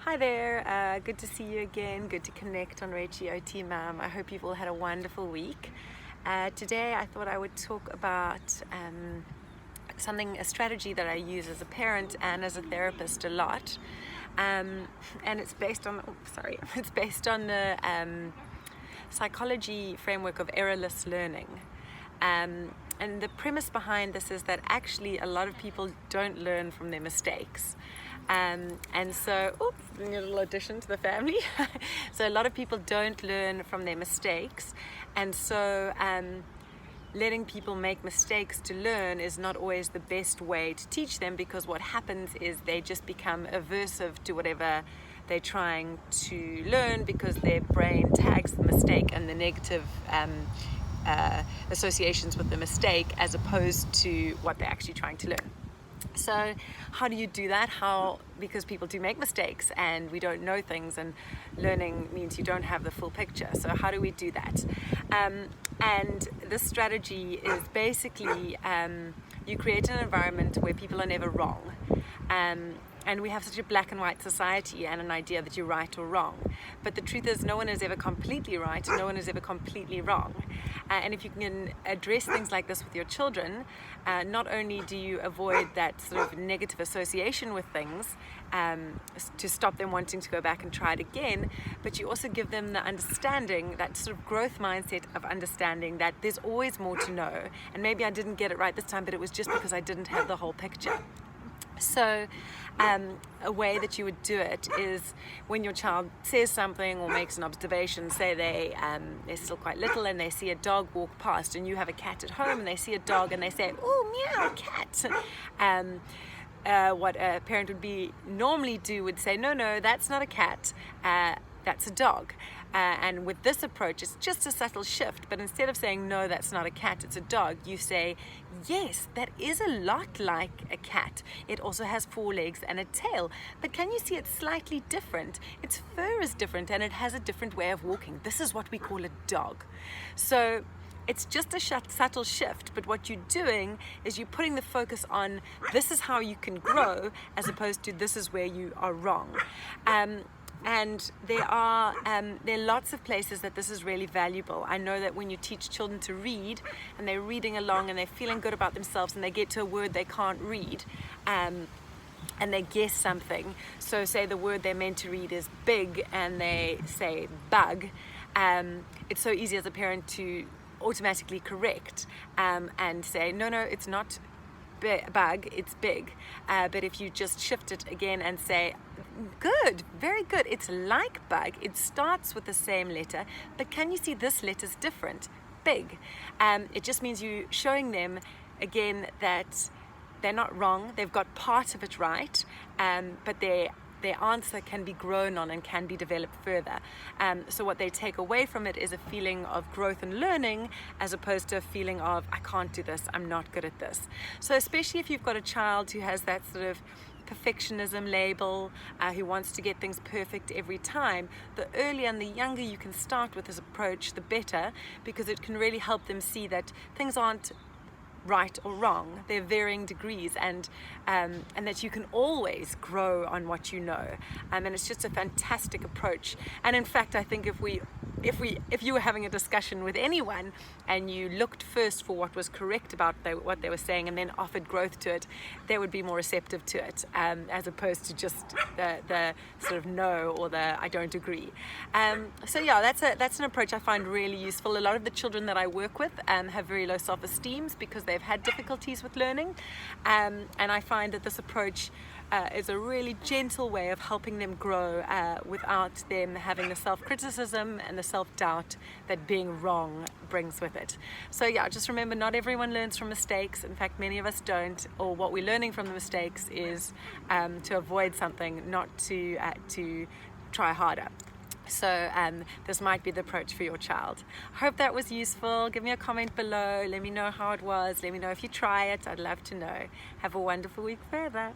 Hi there, good to see you again, good to connect on Rachie OT Mum. I hope you've all had a wonderful week. Today I thought I would talk about a strategy that I use as a parent and as a therapist a lot. And it's based on, the psychology framework of errorless learning. And the premise behind this is that actually a lot of people don't learn from their mistakes. And so, a little addition to the family. So a lot of people don't learn from their mistakes, and so letting people make mistakes to learn is not always the best way to teach them, because what happens is they just become aversive to whatever they're trying to learn, because their brain tags the mistake and the negative associations with the mistake as opposed to what they're actually trying to learn. So how do you do that? Because people do make mistakes and we don't know things, and learning means you don't have the full picture. So how do we do that? And this strategy is basically you create an environment where people are never wrong. And we have such a black and white society and an idea that you're right or wrong. But the truth is, no one is ever completely right, no one is ever completely wrong. And if you can address things like this with your children, not only do you avoid that sort of negative association with things to stop them wanting to go back and try it again, but you also give them the understanding, that sort of growth mindset of understanding that there's always more to know. And maybe I didn't get it right this time, but it was just because I didn't have the whole picture. So a way that you would do it is when your child says something or makes an observation, say they're still quite little and they see a dog walk past, and you have a cat at home and they see a dog and they say, "Oh, meow, cat." What a parent would normally do would say, no, that's not a cat, that's a dog. And with this approach, it's just a subtle shift. But instead of saying, no, that's not a cat, it's a dog, you say, yes, that is a lot like a cat. It also has 4 legs and a tail. But can you see it's slightly different? Its fur is different and it has a different way of walking. This is what we call a dog. So it's just a subtle shift, but what you're doing is you're putting the focus on this is how you can grow, as opposed to this is where you are wrong. And there are lots of places that this is really valuable. I know that when you teach children to read and they're reading along and they're feeling good about themselves and they get to a word they can't read, and they guess something. So say the word they're meant to read is big and they say bug. It's so easy as a parent to automatically correct and say, no, it's not bug, it's big. But if you just shift it again and say, good, very good, it's like bug, it starts with the same letter, but can you see this letter's different? Big. It just means you showing them again that they're not wrong, they've got part of it right, but their answer can be grown on and can be developed further. So what they take away from it is a feeling of growth and learning, as opposed to a feeling of, I can't do this, I'm not good at this. So especially if you've got a child who has that sort of perfectionism label, who wants to get things perfect every time, the earlier and the younger you can start with this approach, the better, because it can really help them see that things aren't right or wrong, they're varying degrees, and that you can always grow on what you know, and it's just a fantastic approach. And in fact, I think if you were having a discussion with anyone and you looked first for what was correct about what they were saying and then offered growth to it, they would be more receptive to it, as opposed to just the sort of no or the I don't agree. So yeah, that's an approach I find really useful. A lot of the children that I work with have very low self-esteem because they've had difficulties with learning, and I find that this approach is a really gentle way of helping them grow without them having the self-criticism and the self-doubt that being wrong brings with it. So yeah, just remember, not everyone learns from mistakes. In fact, many of us don't, or what we're learning from the mistakes is to avoid something, not to try harder. So this might be the approach for your child. I hope that was useful. Give me a comment below. Let me know how it was. Let me know if you try it. I'd love to know. Have a wonderful week further.